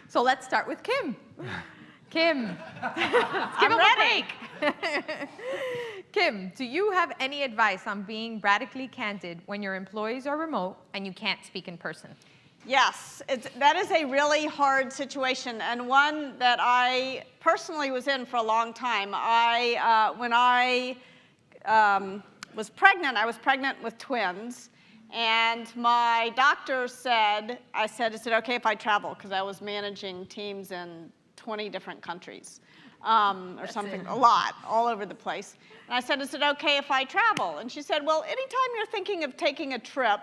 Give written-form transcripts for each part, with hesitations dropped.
So let's start with Kim. Kim, I'm ready. Kim, do you have any advice on being radically candid when your employees are remote and you can't speak in person? Yes, that is a really hard situation, and one that I personally was in for a long time. When I was pregnant with twins, and my doctor said, is it okay if I travel? Because I was managing teams in 20 different countries. Or something, a lot, all over the place. And I said, is it okay if I travel? And she said, well, anytime you're thinking of taking a trip,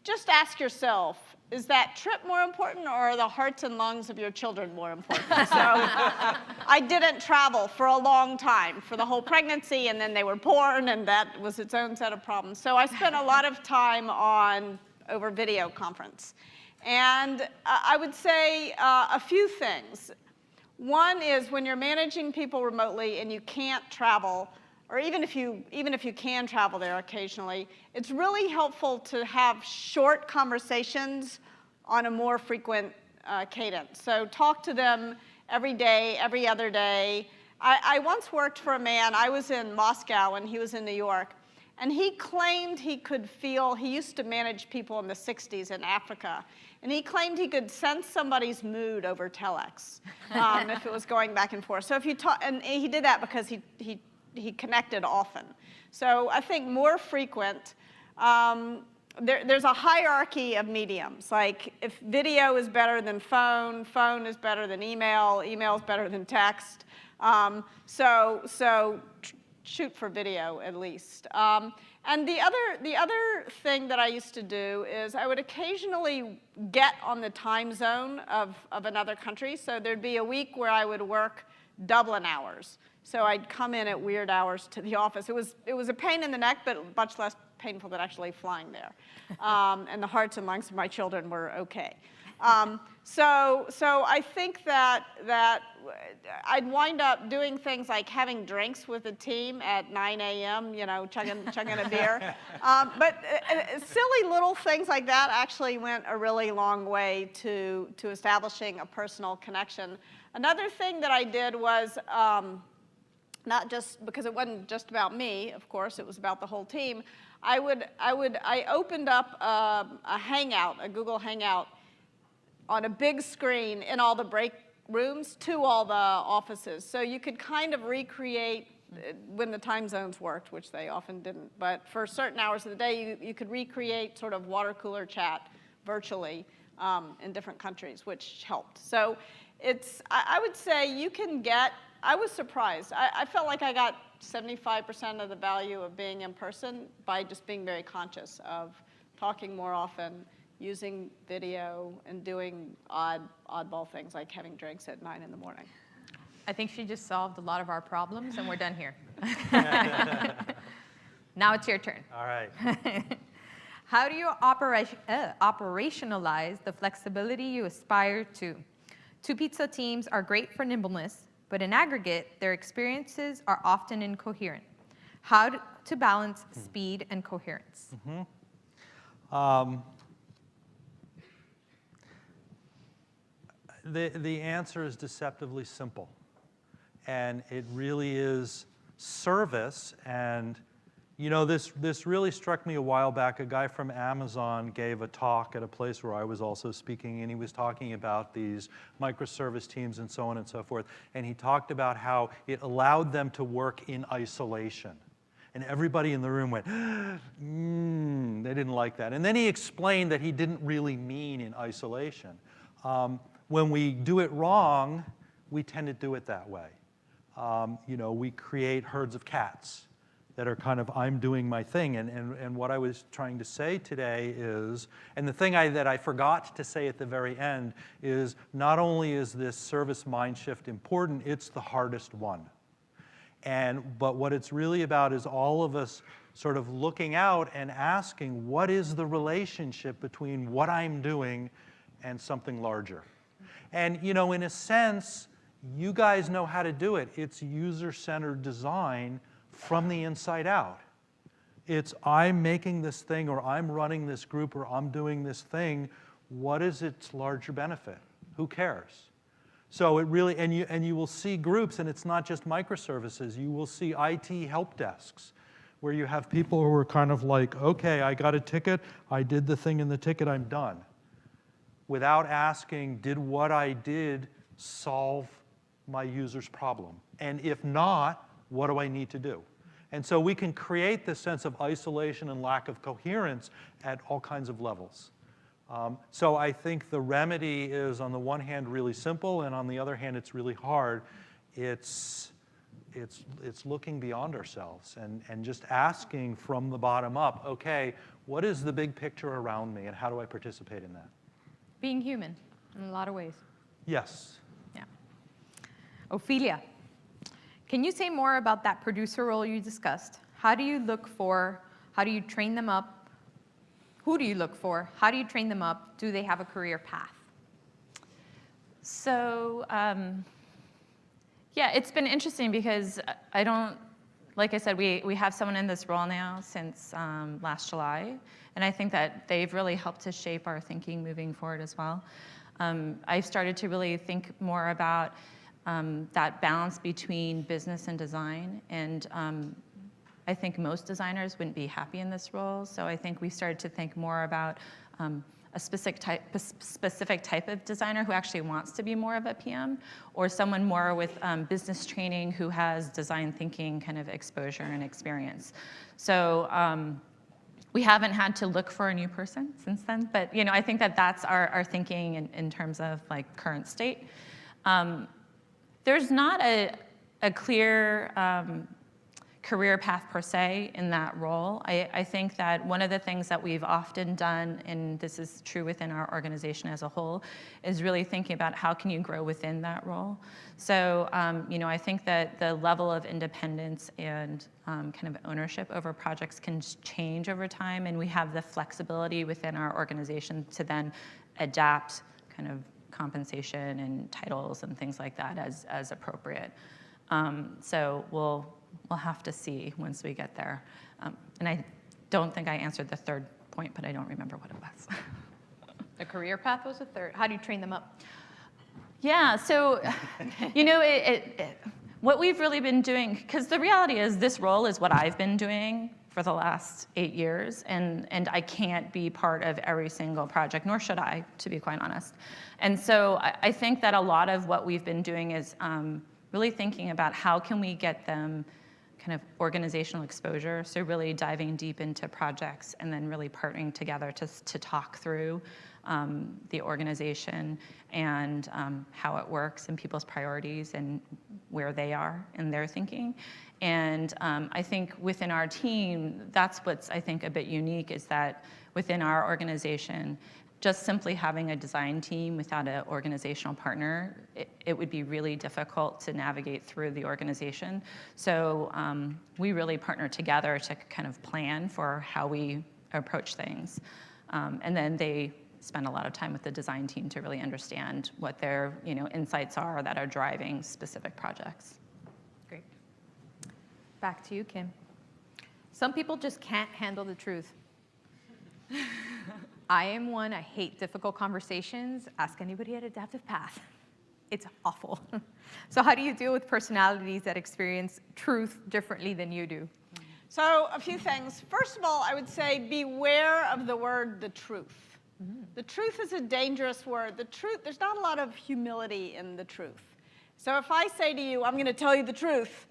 just ask yourself, is that trip more important, or are the hearts and lungs of your children more important? So I didn't travel for a long time, for the whole pregnancy, and then they were born, and that was its own set of problems. So I spent a lot of time over video conference. And I would say a few things. One is when you're managing people remotely and you can't travel, or even if you can travel there occasionally, it's really helpful to have short conversations on a more frequent cadence. So talk to them every day, every other day. I once worked for a man. I was in Moscow and he was in New York. And he claimed he could feel, he used to manage people in the 60s in Africa, and he claimed he could sense somebody's mood over telex if it was going back and forth. So if you talk, and he did that because he connected often. So I think more frequent. There's a hierarchy of mediums. Like if video is better than phone, phone is better than email, email is better than text. So shoot for video at least. And the other thing that I used to do is I would occasionally get on the time zone of another country. So there'd be a week where I would work Dublin hours. So I'd come in at weird hours to the office. It was a pain in the neck, but much less painful than actually flying there. And the hearts and lungs of my children were okay. So I think that I'd wind up doing things like having drinks with the team at 9 a.m., chugging a beer. But silly little things like that actually went a really long way to establishing a personal connection. Another thing that I did was, not just because it wasn't just about me, of course, it was about the whole team. I opened up a Hangout, a Google Hangout, on a big screen in all the break rooms to all the offices. So you could kind of recreate, when the time zones worked, which they often didn't, but for certain hours of the day, you could recreate sort of water cooler chat virtually in different countries, which helped. So I would say you can get, I was surprised. I felt like I got 75% of the value of being in person by just being very conscious of talking more often, using video, and doing oddball things like having drinks at 9 in the morning. I think she just solved a lot of our problems, and we're done here. Now it's your turn. All right. How do you operationalize the flexibility you aspire to? Two pizza teams are great for nimbleness, but in aggregate, their experiences are often incoherent. How to balance speed and coherence? The answer is deceptively simple. And it really is service. And this really struck me a while back. A guy from Amazon gave a talk at a place where I was also speaking, and he was talking about these microservice teams and so on and so forth. And he talked about how it allowed them to work in isolation. And everybody in the room went, they didn't like that. And then he explained that he didn't really mean in isolation. When we do it wrong, we tend to do it that way. We create herds of cats that are kind of, I'm doing my thing. And what I was trying to say today is, and the thing that I forgot to say at the very end is, not only is this service mind shift important, it's the hardest one. But what it's really about is all of us sort of looking out and asking, what is the relationship between what I'm doing and something larger? And in a sense, you guys know how to do it. It's user-centered design from the inside out. It's I'm making this thing, or I'm running this group, or I'm doing this thing what is its larger benefit? Who cares? So it really, and you will see groups, and it's not just microservices. You will see IT help desks, where you have people who are kind of like, okay, I got a ticket, I did the thing in the ticket, I'm done. Without asking, did what I did solve my user's problem? And if not, what do I need to do? And so we can create this sense of isolation and lack of coherence at all kinds of levels. So I think the remedy is, on the one hand, really simple, and on the other hand, it's really hard. It's looking beyond ourselves and just asking from the bottom up, okay, what is the big picture around me, and how do I participate in that? Being human in a lot of ways. Yes. Yeah. Ophelia, can you say more about that producer role you discussed? How do you look for, how do you train them up? Who do you look for? How do you train them up? Do they have a career path? So, yeah, it's been interesting because I don't, like I said, we have someone in this role now since last July, and I think that they've really helped to shape our thinking moving forward as well. I've started to really think more about that balance between business and design, and I think most designers wouldn't be happy in this role, so I think we started to think more about a specific type of designer who actually wants to be more of a PM, or someone more with business training who has design thinking kind of exposure and experience. So we haven't had to look for a new person since then, but I think that that's our thinking in terms of like current state. There's not a clear career path per se in that role. I think that one of the things that we've often done, and this is true within our organization as a whole, is really thinking about how can you grow within that role. So, I think that the level of independence and kind of ownership over projects can change over time, and we have the flexibility within our organization to then adapt kind of compensation and titles and things like that as appropriate. So we'll have to see once we get there. And I don't think I answered the third point, but I don't remember what it was. The career path was the third. How do you train them up? Yeah, so, what we've really been doing, because the reality is this role is what I've been doing for the last 8 years, and I can't be part of every single project, nor should I, to be quite honest. And so I think that a lot of what we've been doing is really thinking about how can we get them kind of organizational exposure, so really diving deep into projects and then really partnering together to talk through the organization and how it works and people's priorities and where they are in their thinking. And I think within our team, that's what's, I think, a bit unique, is that within our organization, just simply having a design team without an organizational partner, it would be really difficult to navigate through the organization. So we really partner together to kind of plan for how we approach things. And then they spend a lot of time with the design team to really understand what their insights are that are driving specific projects. Great. Back to you, Kim. Some people just can't handle the truth. I am one. I hate difficult conversations. Ask anybody at Adaptive Path. It's awful. So how do you deal with personalities that experience truth differently than you do? So a few things. First of all, I would say beware of the word "the truth." The truth is a dangerous word. The truth, there's not a lot of humility in the truth. So if I say to you, I'm going to tell you the truth,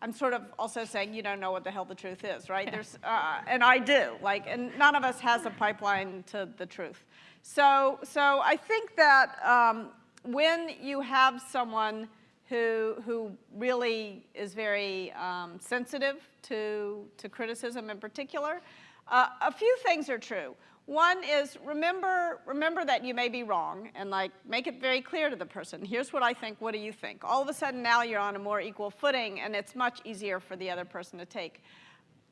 I'm sort of also saying you don't know what the hell the truth is, right? There's, and I do, and none of us has a pipeline to the truth. So I think that when you have someone who really is very sensitive to criticism in particular, a few things are true. One is remember that you may be wrong, and make it very clear to the person. Here's what I think. What do you think? All of a sudden now you're on a more equal footing, and it's much easier for the other person to take.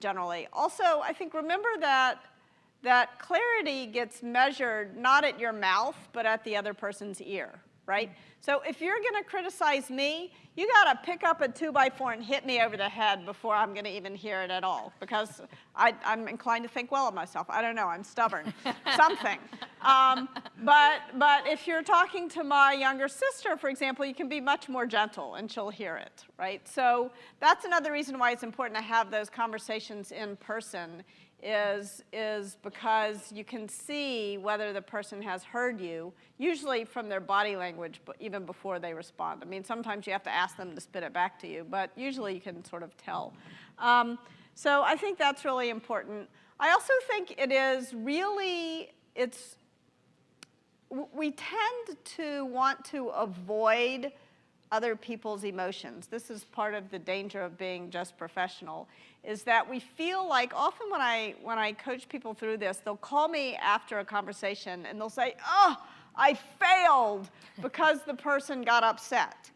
Generally, also I think remember that clarity gets measured not at your mouth but at the other person's ear. right? So if you're going to criticize me, you got to pick up a 2x4 and hit me over the head before I'm going to even hear it at all, because I'm inclined to think well of myself. I don't know. I'm stubborn. Something. But if you're talking to my younger sister, for example, you can be much more gentle, and she'll hear it, right? So that's another reason why it's important to have those conversations in person, is because you can see whether the person has heard you, usually from their body language, but even before they respond. I mean, sometimes you have to ask them to spit it back to you, but usually you can sort of tell. So I think that's really important. I also think it is really, we tend to want to avoid other people's emotions. This is part of the danger of being just professional, is that we feel like, often when I coach people through this, they'll call me after a conversation and they'll say, oh, I failed because the person got upset.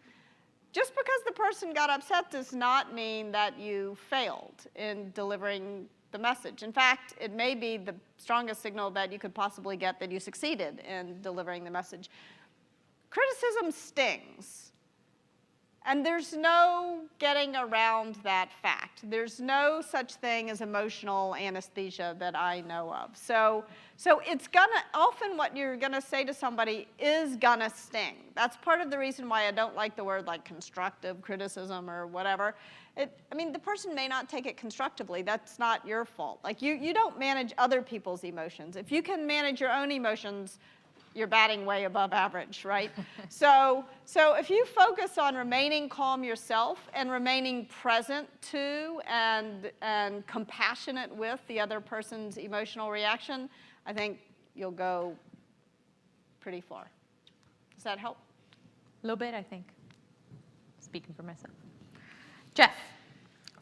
Just because the person got upset does not mean that you failed in delivering the message. In fact, it may be the strongest signal that you could possibly get that you succeeded in delivering the message. Criticism stings. And there's no getting around that fact. There's no such thing as emotional anesthesia that I know of. So it's often what you're gonna say to somebody is gonna sting. That's part of the reason why I don't like the word like constructive criticism or whatever. I mean, the person may not take it constructively. That's not your fault. Like you don't manage other people's emotions. If you can manage your own emotions, you're batting way above average, right? So if you focus on remaining calm yourself and remaining present to and compassionate with the other person's emotional reaction, I think you'll go pretty far. Does that help? A little bit, I think. Speaking for myself. Jeff,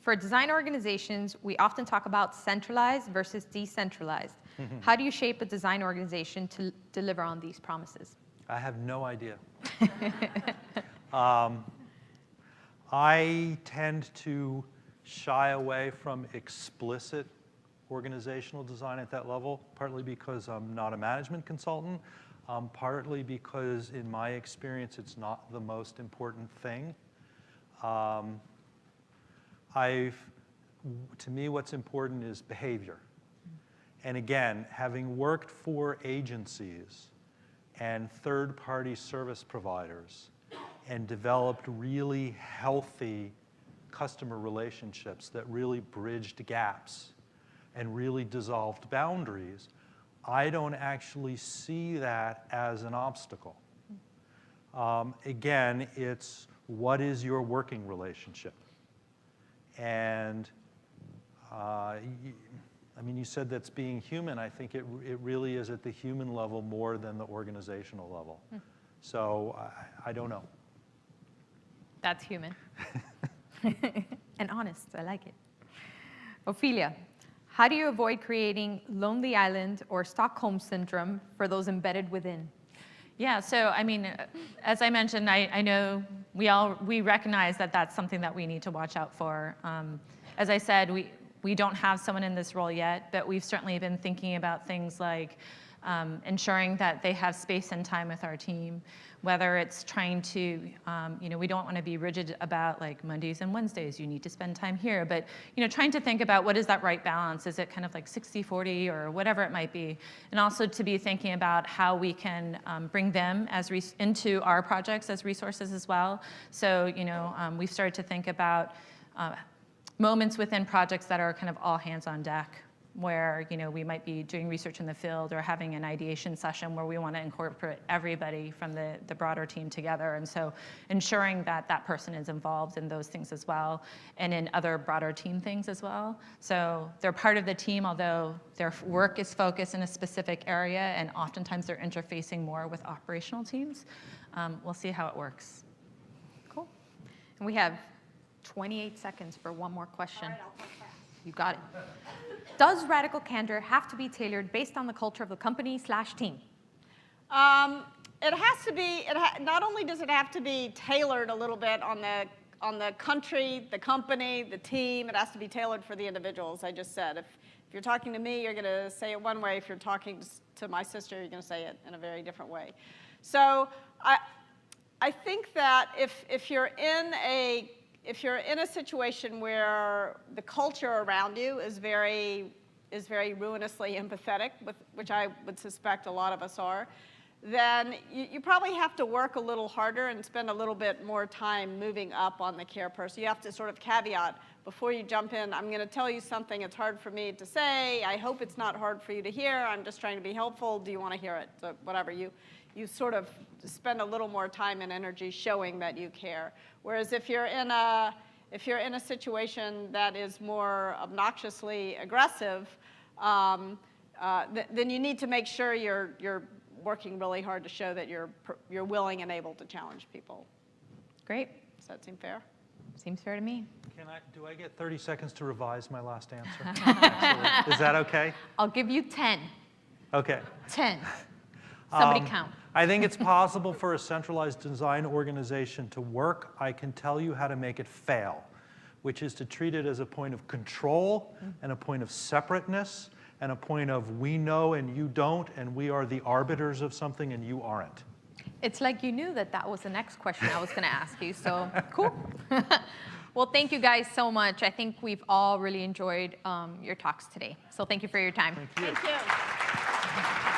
for design organizations, we often talk about centralized versus decentralized. How do you shape a design organization to deliver on these promises? I have no idea. I tend to shy away from explicit organizational design at that level, partly because I'm not a management consultant, partly because in my experience it's not the most important thing. To me, what's important is behavior. And again, having worked for agencies and third-party service providers and developed really healthy customer relationships that really bridged gaps and really dissolved boundaries, I don't actually see that as an obstacle. Again, it's what is your working relationship? And I mean, you said that's being human. I think it really is at the human level more than the organizational level. So I don't know. That's human. And honest, I like it. Ophelia, how do you avoid creating Lonely Island or Stockholm Syndrome for those embedded within? Yeah, so I mean, as I mentioned, I know we recognize that that's something that we need to watch out for. As I said, we don't have someone in this role yet, but we've certainly been thinking about things like ensuring that they have space and time with our team, whether it's trying to, we don't want to be rigid about like Mondays and Wednesdays, you need to spend time here, but trying to think about what is that right balance? Is it kind of like 60-40 or whatever it might be? And also to be thinking about how we can bring them into our projects as resources as well. So, we've started to think about moments within projects that are kind of all hands on deck, where we might be doing research in the field or having an ideation session where we want to incorporate everybody from the broader team together. And so ensuring that that person is involved in those things as well, and in other broader team things as well. So they're part of the team, although their work is focused in a specific area, and oftentimes they're interfacing more with operational teams. We'll see how it works. Cool. And we have 28 seconds for one more question. All right, I'll talk fast. You got it. Does radical candor have to be tailored based on the culture of the company/team? It has to be. Not only does it have to be tailored a little bit on the country, the company, the team. It has to be tailored for the individuals. I just said, if you're talking to me, you're going to say it one way. If you're talking to my sister, you're going to say it in a very different way. So I think that if you're in a situation where the culture around you is very ruinously empathetic, which I would suspect a lot of us are, then you probably have to work a little harder and spend a little bit more time moving up on the care person. You have to sort of caveat before you jump in, I'm going to tell you something it's hard for me to say. I hope it's not hard for you to hear. I'm just trying to be helpful. Do you want to hear it? So whatever, you sort of spend a little more time and energy showing that you care. Whereas if you're in a situation that is more obnoxiously aggressive, then you need to make sure you're working really hard to show that you're willing and able to challenge people. Great. Does that seem fair? Seems fair to me. Do I get 30 seconds to revise my last answer? Actually, is that okay? I'll give you 10. Okay. 10. Somebody count. I think it's possible for a centralized design organization to work. I can tell you how to make it fail, which is to treat it as a point of control and a point of separateness and a point of we know and you don't, and we are the arbiters of something and you aren't. It's like you knew that was the next question I was going to ask you, so cool. Well, thank you guys so much. I think we've all really enjoyed your talks today. So thank you for your time. Thank you. Thank you.